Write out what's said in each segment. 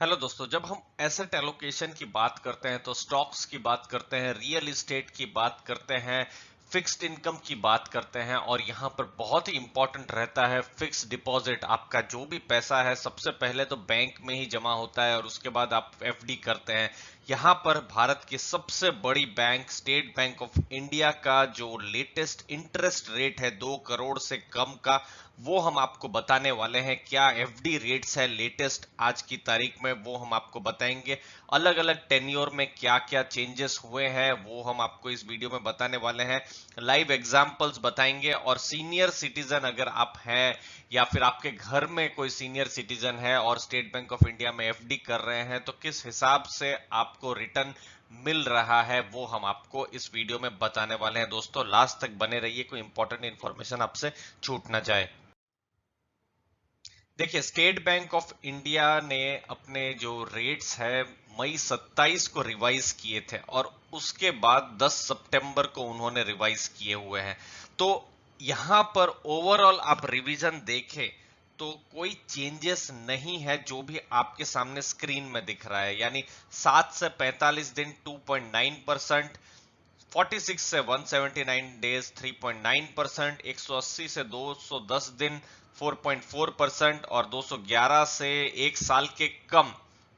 Hello दोस्तों, जब हम एसेट एलोकेशन की बात करते हैं तो स्टॉक्स की बात करते हैं, रियल एस्टेट की बात करते हैं, फिक्स्ड इनकम की बात करते हैं और यहाँ पर बहुत ही इंपॉर्टेंट रहता है फिक्स्ड डिपॉजिट। आपका जो भी पैसा है सबसे पहले तो बैंक में ही जमा होता है और उसके बाद आप एफडी करते हैं। यहाँ पर भारत की सबसे बड़ी bank state bank of India का जो लेटेस्ट इंटरेस्ट रेट है 2 करोड़ से कम का, वो हम आपको बताने वाले हैं। क्या एफडी रेट्स है लेटेस्ट आज की तारीख में, वो हम आपको बताएंगे। अलग अलग टेन्योर में क्या क्या चेंजेस हुए हैं वो हम आपको इस वीडियो में बताने वाले हैं। लाइव एग्जांपल्स बताएंगे और सीनियर सिटीजन अगर आप हैं या फिर आपके घर में कोई सीनियर सिटीजन है और स्टेट बैंक ऑफ इंडिया में एफडी कर रहे हैं तो किस हिसाब से आपको रिटर्न मिल रहा है वो हम आपको इस वीडियो में बताने वाले हैं। दोस्तों लास्ट तक बने रहिए, कोई इंपॉर्टेंट इंफॉर्मेशन आपसे छूट ना जाए। देखिए, स्टेट बैंक ऑफ इंडिया ने अपने जो रेट्स है मई 27 को रिवाइज किए थे और उसके बाद 10 सितंबर को उन्होंने रिवाइज किए हुए हैं। तो यहां पर ओवरऑल आप रिवीजन देखें तो कोई चेंजेस नहीं है जो भी आपके सामने स्क्रीन में दिख रहा है। यानी 7 से 45 दिन 2.9%, 46 से 179 डेज 3.9%, 180 से 210 दिन 4.4% और 211 से एक साल के कम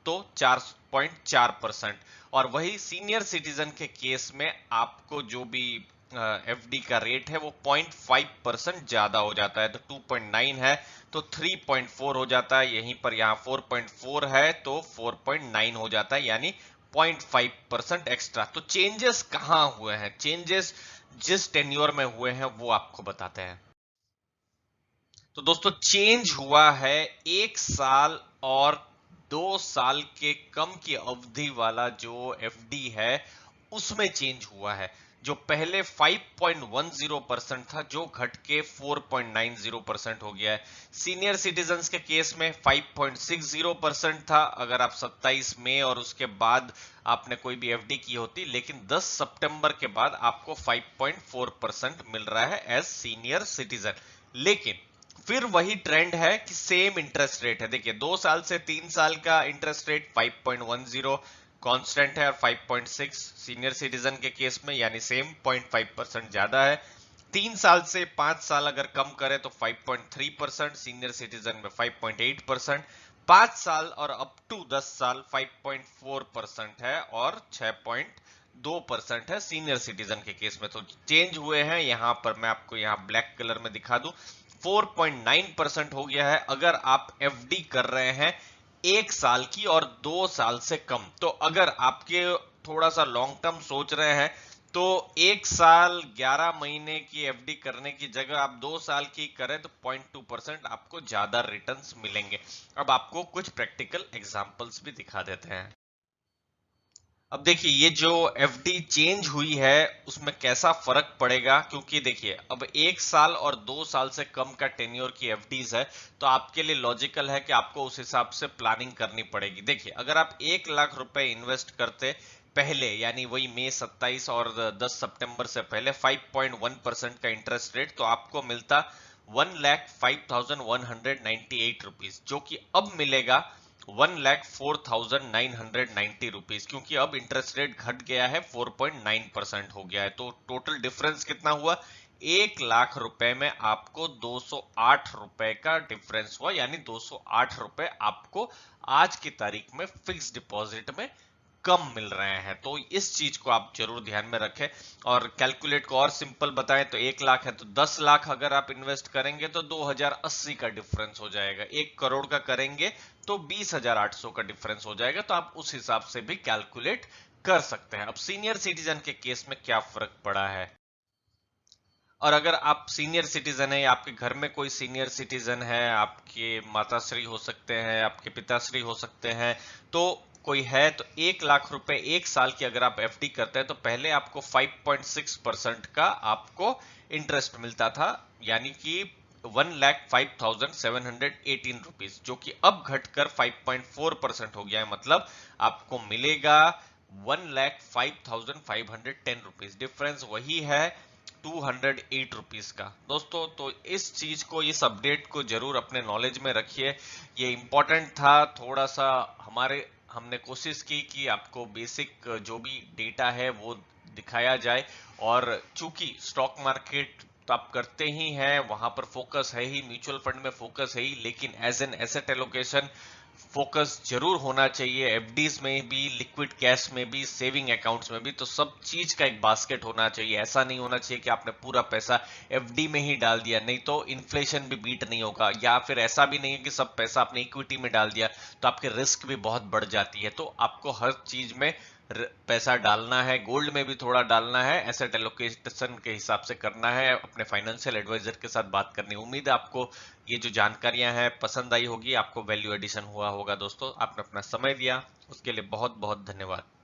तो 4.4%। और वही सीनियर सिटीजन के केस में आपको जो भी एफडी का रेट है वो 0.5% ज्यादा हो जाता है। तो 2.9 है तो 3.4 हो जाता है, यहीं पर यहाँ 4.4 है तो 4.9 हो जाता है, यानी 0.5% एक्स्ट्रा। तो चेंजेस कहाँ हुए हैं, चेंजेस जिस टेन्योर में हुए हैं वो आपको बताते हैं। तो दोस्तों चेंज हुआ है 1 साल और 2 साल के कम की अवधि वाला जो एफडी है उसमें चेंज हुआ है। जो पहले 5.10% था जो घट के 4.90% हो गया है। सीनियर सिटीजन्स के केस में 5.60% था अगर आप 27 मई और उसके बाद आपने कोई भी एफडी की होती, लेकिन 10 सितंबर के बाद आपको 5.4% मिल रहा है एज सीनियर सिटीजन। लेकिन फिर वही ट्रेंड है कि सेम इंटरेस्ट रेट है। देखिए 2 साल से 3 साल का इंटरेस्ट रेट 5.10 कांस्टेंट है और 5.6 सीनियर सिटीजन के केस में, यानी सेम 0.5% ज्यादा है। 3 साल से 5 साल अगर कम करें तो 5.3%, सीनियर सिटीजन में 5.8%, 5 साल और अप टू 10 साल 5.4% है और 6.2% है सीनियर सिटीजन के केस में। तो चेंज हुए हैं, यहां पर मैं आपको यहाँ ब्लैक कलर में दिखा दूं, 4.9% हो गया है अगर आप एफडी कर रहे हैं 1 साल की और 2 साल से कम। तो अगर आपके थोड़ा सा लॉन्ग टर्म सोच रहे हैं तो 1 साल 11 महीने की एफडी करने की जगह आप 2 साल की करें तो 0.2% आपको ज्यादा रिटर्न्स मिलेंगे। अब आपको कुछ प्रैक्टिकल एग्जांपल्स भी दिखा देते हैं। अब देखिए ये जो एफडी चेंज हुई है उसमें कैसा फर्क पड़ेगा, क्योंकि देखिए अब 1 साल और 2 साल से कम का टेन्योर की एफडीज है तो आपके लिए लॉजिकल है कि आपको उस हिसाब से प्लानिंग करनी पड़ेगी। देखिए अगर आप 1 लाख रुपए इन्वेस्ट करते पहले, यानी वही मई 27 और 10 सितंबर से पहले 5.1% का इंटरेस्ट रेट, तो आपको मिलता 1,05,198 रुपीज, जो कि अब मिलेगा 1,04,990 रुपीज, क्योंकि अब इंटरेस्ट रेट घट गया है 4.9% हो गया है। तो टोटल डिफरेंस कितना हुआ, 1 लाख रुपए में आपको 208 रुपए का डिफरेंस हुआ, यानी 208 रुपए आपको आज की तारीख में फिक्स डिपॉजिट में कम मिल रहे हैं। तो इस चीज को आप जरूर ध्यान में रखें। और कैलकुलेट को और सिंपल बताएं तो 1 लाख है तो 10 लाख अगर आप इन्वेस्ट करेंगे तो 2080 का डिफरेंस हो जाएगा। 1 करोड़ का करेंगे तो 20,800 का डिफरेंस हो जाएगा। तो आप उस हिसाब से भी कैलकुलेट कर सकते हैं। अब सीनियर सिटीजन के केस में क्या फर्क पड़ा है, और अगर आप सीनियर सिटीजन है या आपके घर में कोई सीनियर सिटीजन है, आपके माताश्री हो सकते हैं, आपके पिताश्री हो सकते हैं, तो कोई है तो 1 लाख रुपए 1 साल की अगर आप एफडी करते हैं तो पहले आपको 5.6% का आपको इंटरेस्ट मिलता था, यानी कि 1,05,718 रुपीज, जो कि अब घटकर 5.4% हो गया है। मतलब आपको मिलेगा 1,05,510 रुपीज। डिफरेंस वही है 208 रुपीज का। दोस्तों तो इस चीज को, इस अपडेट को जरूर अपने नॉलेज में रखिए, ये इंपॉर्टेंट था। थोड़ा सा हमने कोशिश की कि आपको बेसिक जो भी डेटा है वो दिखाया जाए। और चूंकि स्टॉक मार्केट तो आप करते ही हैं, वहां पर फोकस है ही, म्यूचुअल फंड में फोकस है ही, लेकिन as an asset allocation focus जरूर होना चाहिए। एफडीज में भी, लिक्विड कैश में भी, सेविंग अकाउंट्स में भी, तो सब चीज का एक बास्केट होना चाहिए। ऐसा नहीं होना चाहिए कि आपने पूरा पैसा एफडी में ही डाल दिया, नहीं तो इन्फ्लेशन भी बीट नहीं होगा। या फिर ऐसा भी नहीं है कि सब पैसा आपने इक्विटी में डाल दिया, तो आपके रिस्क भी बहुत बढ़ जाती है। तो आपको हर चीज में पैसा डालना है, गोल्ड में भी थोड़ा डालना है, एसेट एलोकेशन के हिसाब से करना है, अपने फाइनेंशियल एडवाइजर के साथ बात करनी। उम्मीद है आपको ये जो जानकारियां हैं पसंद आई होगी, आपको वैल्यू एडिशन हुआ होगा। दोस्तों, आपने अपना समय दिया उसके लिए बहुत बहुत धन्यवाद।